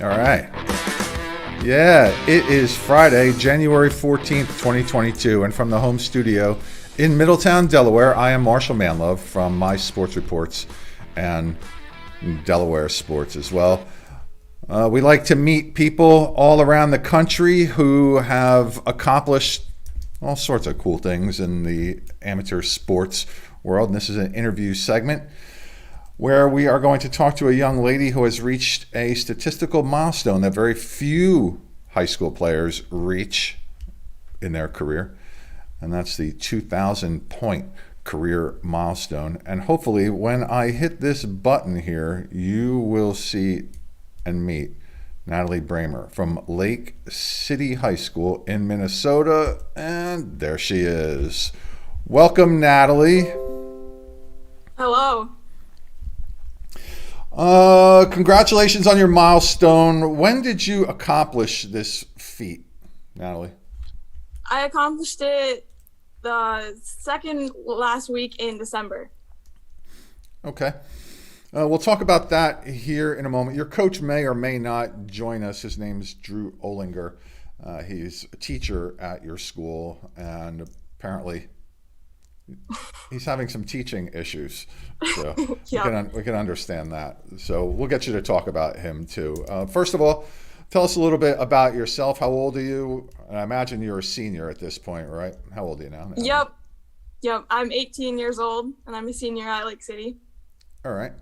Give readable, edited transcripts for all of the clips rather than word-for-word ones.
All right. Yeah, it is Friday, January 14th, 2022, and from the home studio in Middletown, Delaware, I am Marshal Manlove from My Sports Reports and Delaware Sports as well. We like to meet people all around the country who have accomplished all sorts of cool things in the amateur sports world, and this is an interview segment where we are going to talk to a young lady who has reached a statistical milestone that very few high school players reach in their career, and that's the 2,000-point career milestone. And hopefully when I hit this button here, you will see and meet Natalie Bremer from Lake City High School in Minnesota, and there she is. Welcome, Natalie. Hello. Congratulations on your milestone. When did you accomplish this feat, Natalie? I accomplished it the second last week in December. Okay. We'll talk about that here in a moment. Your coach may or may not join us. His name is Drew Olinger. He's a teacher at your school, and apparently he's having some teaching issues. So we can understand that. So we'll get you to talk about him too. First of all, tell us a little bit about yourself. How old are you? And I imagine you're a senior at this point, right? How old are you now? Yep. I'm 18 years old, and I'm a senior at Lake City. All right.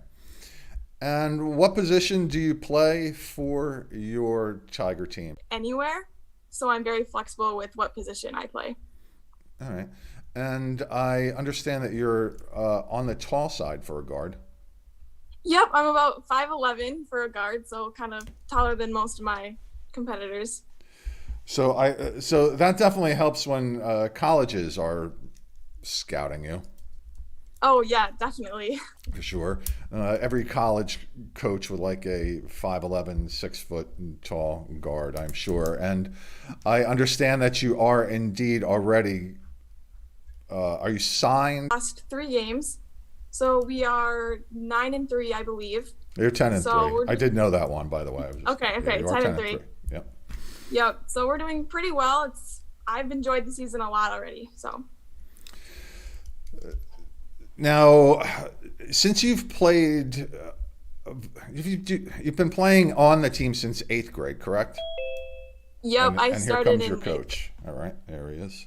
And what position do you play for your Tiger team? Anywhere. So I'm very flexible with what position I play. All right. And I understand that you're on the tall side for a guard. Yep, I'm about 5'11" for a guard, so kind of taller than most of my competitors. So that definitely helps when colleges are scouting you. Oh, yeah, definitely. For sure. Every college coach would like a 5'11", 6 foot tall guard, I'm sure. And I understand that you are indeed already. Are you signed? Last 3 games. So we are 9-3, I believe. You're 10-3. I did know that one, by the way. Okay, 10-3. Yep. Yep. So we're doing pretty well. I've enjoyed the season a lot already. So. Now, since you've played, you've been playing on the team since 8th grade, correct? Yep, I started in. And here comes your coach. All right, there he is.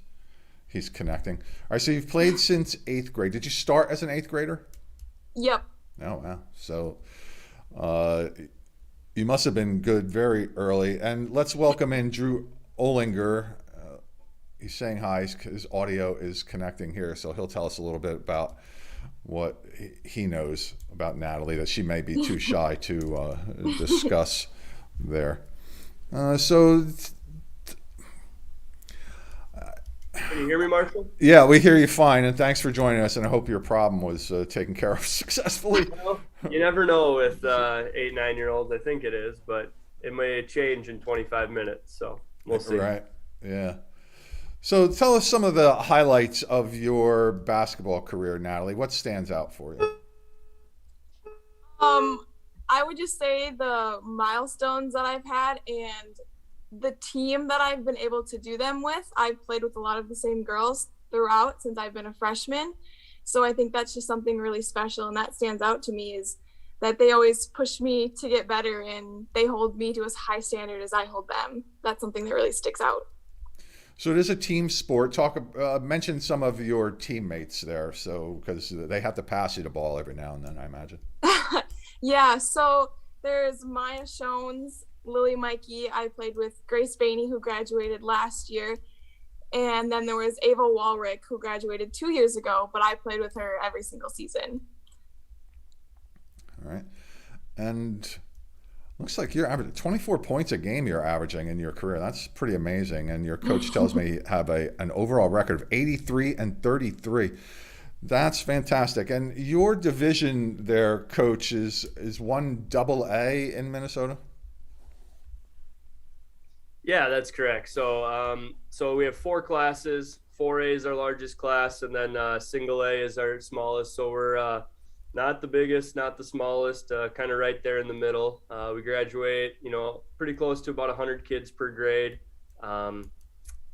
He's connecting. All right, so you've played since 8th grade. Did you start as an 8th grader? Yep. Oh, wow. So you must have been good very early. And let's welcome in Drew Olinger. He's saying hi. His audio is connecting here, so he'll tell us a little bit about what he knows about Natalie that she may be too shy to discuss there. Can you hear me, Marshal? Yeah, we hear you fine, and thanks for joining us, and I hope your problem was taken care of successfully. Well, you never know with 8, 9-year-olds. I think it is, but it may change in 25 minutes, so we'll see. Right, yeah. So tell us some of the highlights of your basketball career, Natalie. What stands out for you? I would just say the milestones that I've had and the team that I've been able to do them with. I've played with a lot of the same girls throughout since I've been a freshman. So I think that's just something really special, and that stands out to me is that they always push me to get better and they hold me to as high standard as I hold them. That's something that really sticks out. So it is a team sport. Mention some of your teammates there, so because they have to pass you the ball every now and then, I imagine. Yeah, so there's Maya Shones, Lily Mikey. I played with Grace Bainey, who graduated last year, and then there was Ava Walrick, who graduated 2 years ago, but I played with her every single season. All right, and looks like you're averaging 24 points a game you're averaging in your career. That's pretty amazing. And your coach tells me you have an overall record of 83-33. That's fantastic. And your division there, Coach, is 1AA in Minnesota? Yeah, that's correct. So we have 4 classes. 4A is our largest class, and then single A is our smallest. So not the biggest, not the smallest, kind of right there in the middle. We graduate, pretty close to about 100 kids per grade.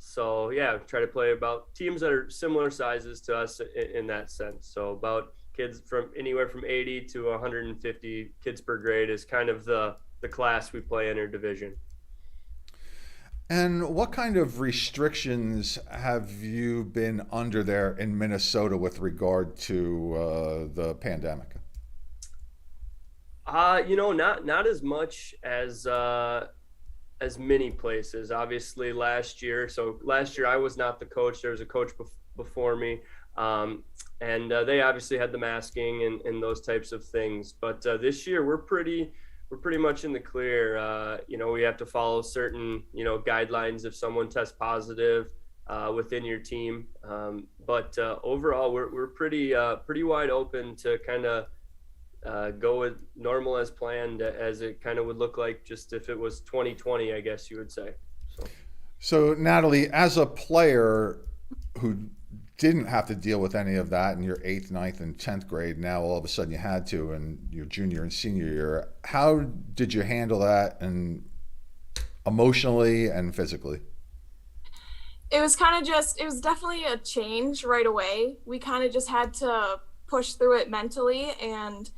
So yeah, try to play about teams that are similar sizes to us in that sense. So about kids from anywhere from 80 to 150 kids per grade is kind of the class we play in our division. And what kind of restrictions have you been under there in Minnesota with regard to the pandemic? Not as much as many places. Obviously, last year. So last year I was not the coach. There was a coach before me, and they obviously had the masking and those types of things. But this year we're pretty much in the clear. We have to follow certain guidelines if someone tests positive within your team. But overall, we're pretty wide open to kind of go with normal as planned, as it kind of would look like just if it was 2020, I guess you would say. So, Natalie, as a player who didn't have to deal with any of that in your 8th, 9th, and 10th grade, now all of a sudden you had to in your junior and senior year, how did you handle that, and emotionally and physically? It was definitely a change right away. We kind of just had to push through it mentally, and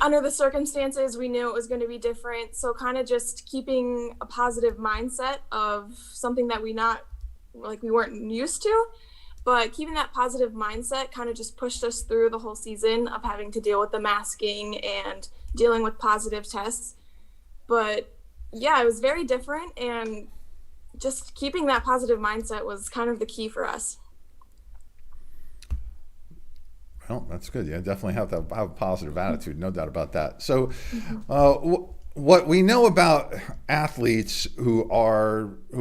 under the circumstances, we knew it was going to be different. So kind of just keeping a positive mindset of something that we weren't used to, but keeping that positive mindset kind of just pushed us through the whole season of having to deal with the masking and dealing with positive tests. But yeah, it was very different, and just keeping that positive mindset was kind of the key for us. Well, that's good. Yeah, definitely have to have a positive attitude, no doubt about that. So, what we know about athletes who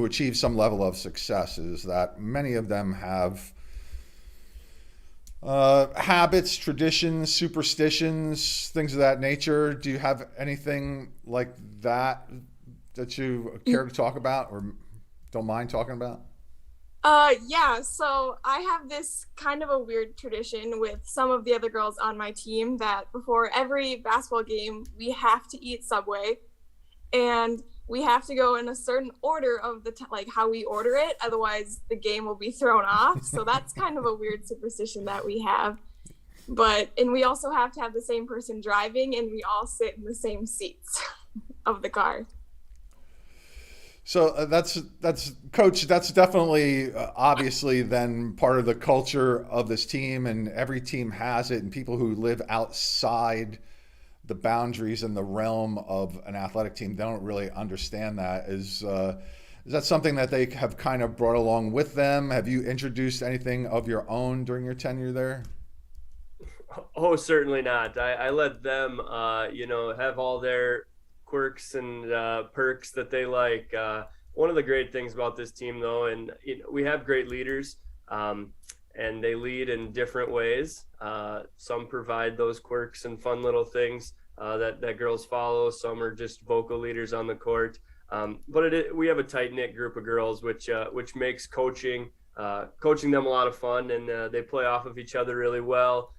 achieve some level of success is that many of them have habits, traditions, superstitions, things of that nature. Do you have anything like that you care to talk about, or don't mind talking about? Yeah, so I have this kind of a weird tradition with some of the other girls on my team that before every basketball game, we have to eat Subway, and we have to go in a certain order of how we order it. Otherwise, the game will be thrown off. So that's kind of a weird superstition that we have. And we also have to have the same person driving, and we all sit in the same seats of the car. So that's Coach. That's definitely obviously then part of the culture of this team, and every team has it. And people who live outside the boundaries and the realm of an athletic team, they don't really understand that. Is that something that they have kind of brought along with them? Have you introduced anything of your own during your tenure there? Oh, certainly not. I let them, have all their quirks and perks that they like. One of the great things about this team, though, and we have great leaders, and they lead in different ways. Some provide those quirks and fun little things that girls follow. Some are just vocal leaders on the court. But we have a tight-knit group of girls, which makes coaching them a lot of fun, and they play off of each other really well.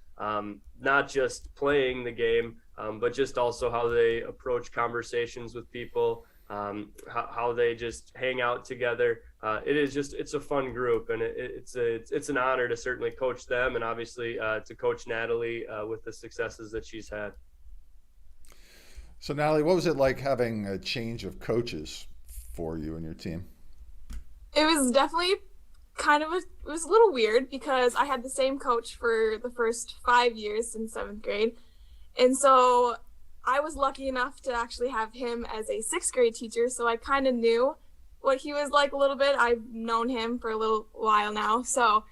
Not just playing the game, but just also how they approach conversations with people, how they just hang out together. It's a fun group, and it's an honor to certainly coach them, and obviously to coach Natalie with the successes that she's had. So, Natalie, what was it like having a change of coaches for you and your team? It was definitely it was a little weird because I had the same coach for the first 5 years since 7th grade. And so I was lucky enough to actually have him as a 6th grade teacher. So I kind of knew what he was like a little bit. I've known him for a little while now. So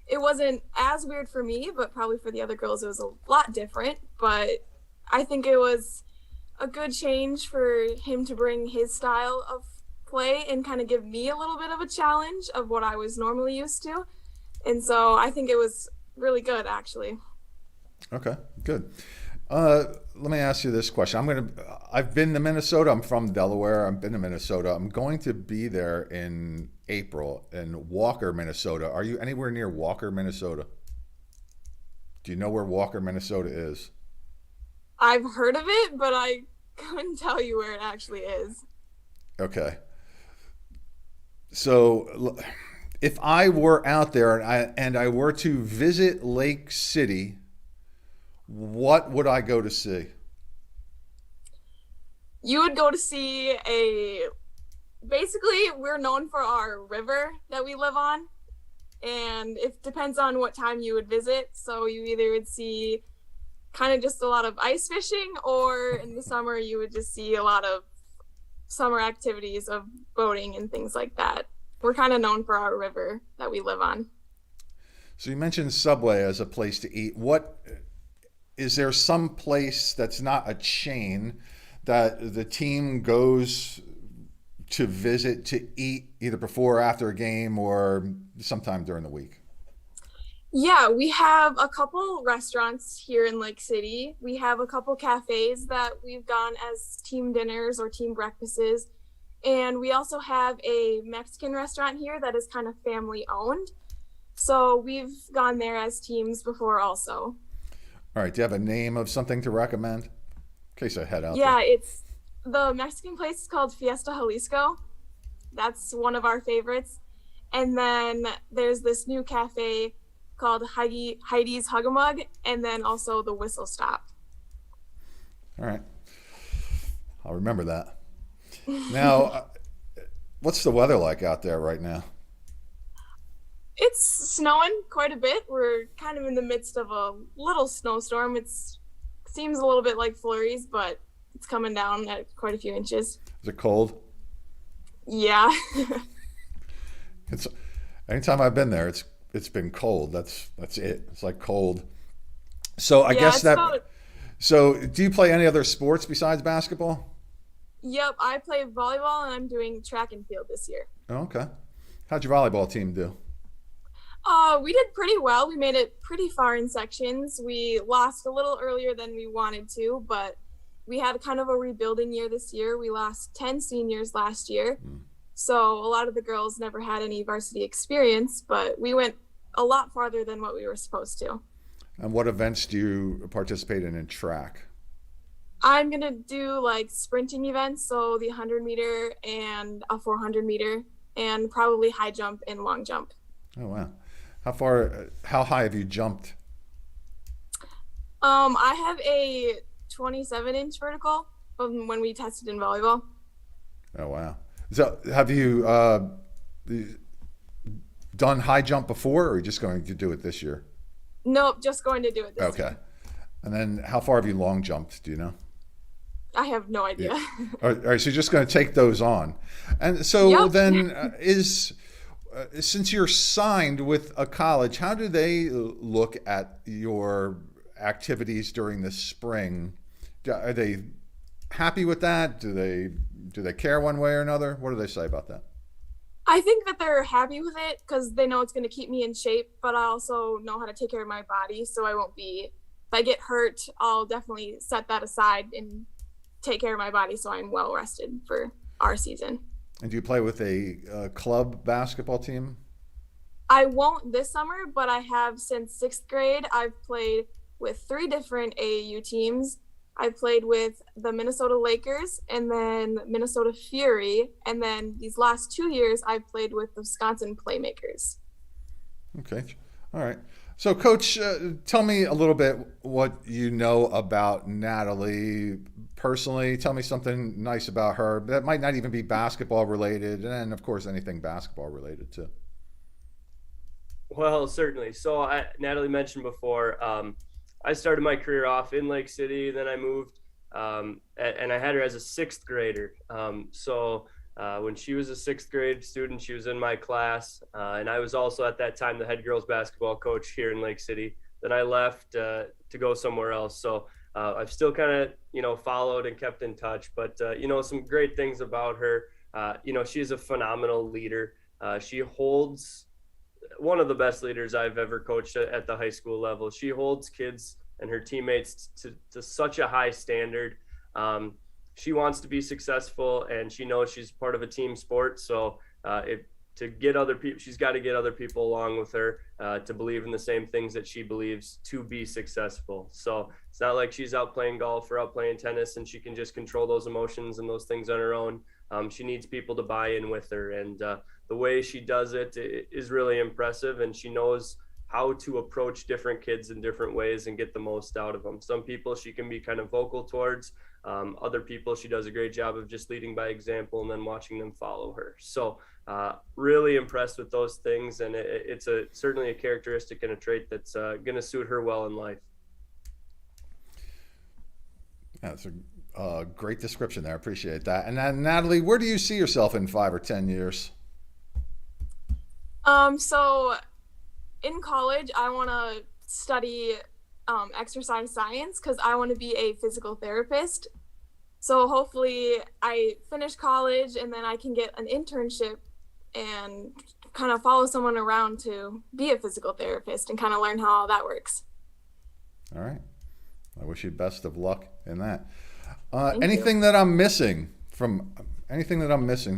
it wasn't as weird for me, but probably for the other girls, it was a lot different. But I think it was a good change for him to bring his style of play and kind of give me a little bit of a challenge of what I was normally used to. And so I think it was really good, actually. Okay, good. Let me ask you this question. I've been to Minnesota. I'm from Delaware. I've been to Minnesota. I'm going to be there in April in Walker, Minnesota. Are you anywhere near Walker, Minnesota? Do you know where Walker, Minnesota is? I've heard of it, but I couldn't tell you where it actually is. Okay. So if I were out there and I were to visit Lake City, what would I go to see? You would go to see a basically we're known for our river that we live on, and it depends on what time you would visit. So you either would see kind of just a lot of ice fishing, or in the summer you would just see a lot of summer activities of boating and things like that. We're kind of known for our river that we live on. So you mentioned Subway as a place to eat. What is there some place that's not a chain that the team goes to visit to eat either before or after a game or sometime during the week? Yeah, we have a couple restaurants here in Lake City. We have a couple cafes that we've gone as team dinners or team breakfasts. And we also have a Mexican restaurant here that is kind of family owned. So we've gone there as teams before also. All right. Do you have a name of something to recommend in case I head out Yeah, there? it's the Mexican place is called Fiesta Jalisco. That's one of our favorites. And then there's this new cafe called Heidi's Hug-a-Mug, and then also the Whistle Stop. All right. I'll remember that. Now, what's the weather like out there right now? It's snowing quite a bit. We're kind of in the midst of a little snowstorm. It seems a little bit like flurries, but it's coming down at quite a few inches. Is it cold? Yeah. It's anytime I've been there, it's been cold. That's it. It's like cold. So I Yeah, guess it's that. about, So do you play any other sports besides basketball? yep, I play volleyball and I'm doing track and field this year. Oh, okay. How'd your volleyball team do? We did pretty well. We made it pretty far in sections. We lost a little earlier than we wanted to, but we had kind of a rebuilding year this year. We lost 10 seniors last year. So a lot of the girls never had any varsity experience, but we went a lot farther than what we were supposed to. And what events do you participate in track? I'm going to do like sprinting events, so the 100-meter and a 400-meter, and probably high jump and long jump. Oh, wow. How high have you jumped? I have a 27-inch vertical from when we tested in volleyball. Oh, wow. So have you done high jump before, or are you just going to do it this year? Nope, just going to do it this Okay. year. And then how far have you long jumped? Do you know? I have no idea. Yeah. All right, so you're just going to take those on. And so Yep. then since you're signed with a college, how do they look at your activities during the spring? Are they happy with that? Do they care one way or another? What do they say about that? I think that they're happy with it because they know it's going to keep me in shape, but I also know how to take care of my body, so I won't be, if I get hurt, I'll definitely set that aside and take care of my body so I'm well rested for our season. And do you play with a club basketball team? I won't this summer, but I have since 6th grade. I've played with 3 different AAU teams. I played with the Minnesota Lakers and then Minnesota Fury. And then these last 2 years, I've played with the Wisconsin Playmakers. Okay. All right. So, Coach, tell me a little bit what you know about Natalie personally. Tell me something nice about her that might not even be basketball related, and of course, anything basketball related too. Well, certainly. So Natalie mentioned before, I started my career off in Lake City, then I moved, and I had her as a 6th grader. When she was a 6th grade student, she was in my class, and I was also at that time the head girls basketball coach here in Lake City. Then I left to go somewhere else. So I've still kind of, followed and kept in touch. But, some great things about her. She's a phenomenal leader. She holds one of the best leaders I've ever coached at the high school level. She holds kids and her teammates to such a high standard. She wants to be successful, and she knows she's part of a team sport. So to get other people, she's got to get other people along with her to believe in the same things that she believes to be successful. So it's not like she's out playing golf or out playing tennis and she can just control those emotions and those things on her own. She needs people to buy in with her. And the way she does it is really impressive. And she knows how to approach different kids in different ways and get the most out of them. Some people she can be kind of vocal towards. Other people, she does a great job of just leading by example and then watching them follow her. So really impressed with those things. And it's certainly a characteristic and a trait that's going to suit her well in life. Yeah, it's a great description there. I appreciate that. And then, Natalie, where do you see yourself in 5 or 10 years? So in college, I want to study exercise science because I want to be a physical therapist. So hopefully I finish college and then I can get an internship and kind of follow someone around to be a physical therapist and kind of learn how all that works. All right. I wish you best of luck in that. Anything that I'm missing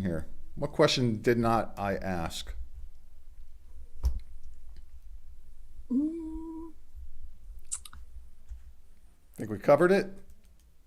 here? What question did not I ask? Think we covered it?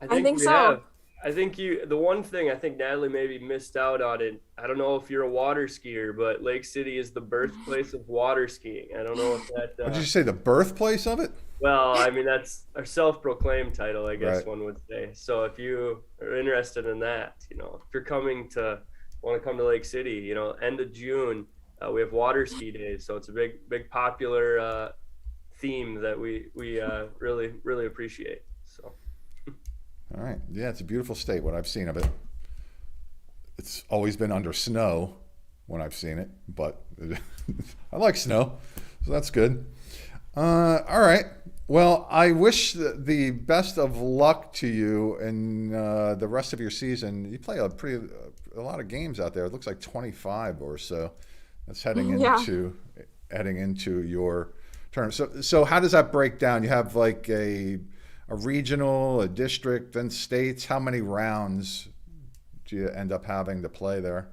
I think we so. have. I think the one thing I think Natalie maybe missed out on it. I don't know if you're a water skier, but Lake City is the birthplace of water skiing. I don't know if that. What did you say? The birthplace of it? Well, I mean, that's our self-proclaimed title, I guess Right. one would say. So if you are interested in that, if you're want to come to Lake City, end of June, we have water ski days. So it's a big popular theme that we really, really appreciate. So. All right. Yeah, it's a beautiful state, what I've seen of it. It's always been under snow when I've seen it, but I like snow, so that's good. All right. Well, I wish the best of luck to you in the rest of your season. You play a lot of games out there. It looks like 25 or so. That's heading into your term. So how does that break down? You have like a regional, a district, then states. How many rounds do you end up having to play there?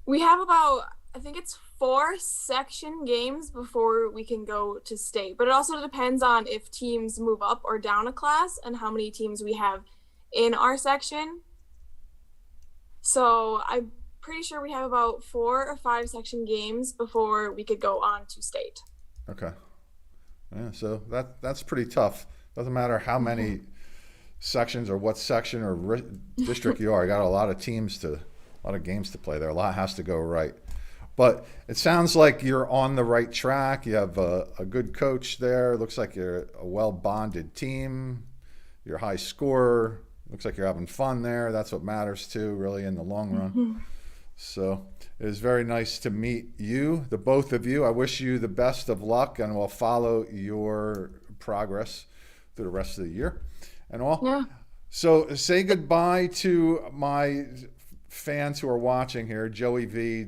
We have about, I think it's 4 section games before we can go to state, but it also depends on if teams move up or down a class and how many teams we have in our section. So I'm pretty sure we have about 4 or 5 section games before we could go on to state. Okay. Yeah, so that's pretty tough. Doesn't matter how many sections or what section or district you are. You got a lot of games to play there. A lot has to go right. But it sounds like you're on the right track. You have a good coach there. It looks like you're a well-bonded team. You're a high scorer. Looks like you're having fun there. That's what matters too, really, in the long run. Mm-hmm. So it was very nice to meet you, the both of you. I wish you the best of luck, and we'll follow your progress through the rest of the year and all. Yeah. So say goodbye to my fans who are watching here, Joey V,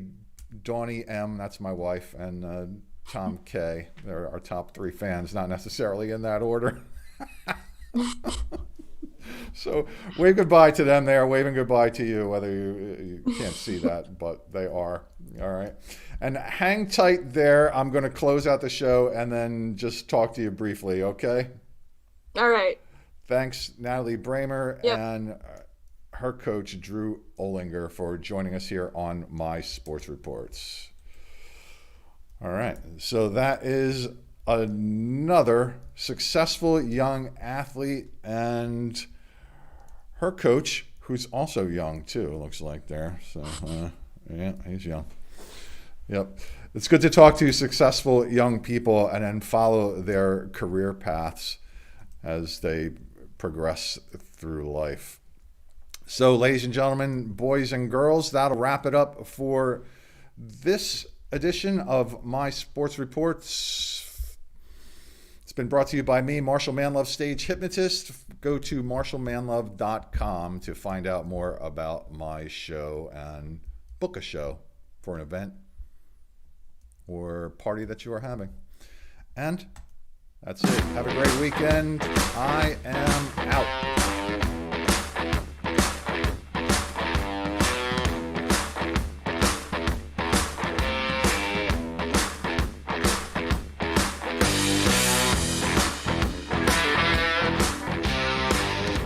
Donnie M, that's my wife, and Tom K. They're our top 3 fans, not necessarily in that order. So wave goodbye to them. They are waving goodbye to you, whether you can't see that, but they are. All right. And hang tight there. I'm going to close out the show and then just talk to you briefly, okay? All right. Thanks, Natalie Bremer, Yep. and her coach, Drew Olinger, for joining us here on My Sports Reports. All right. So that is another successful young athlete and her coach, who's also young too, looks like there. So yeah, he's young. Yep. It's good to talk to successful young people and then follow their career paths as they progress through life. So ladies and gentlemen, boys and girls, that'll wrap it up for this edition of My Sports Reports. It's been brought to you by me, Marshal Manlove, stage hypnotist. Go to marshallmanlove.com to find out more about my show and book a show for an event or party that you are having. And that's it. Have a great weekend. I am out.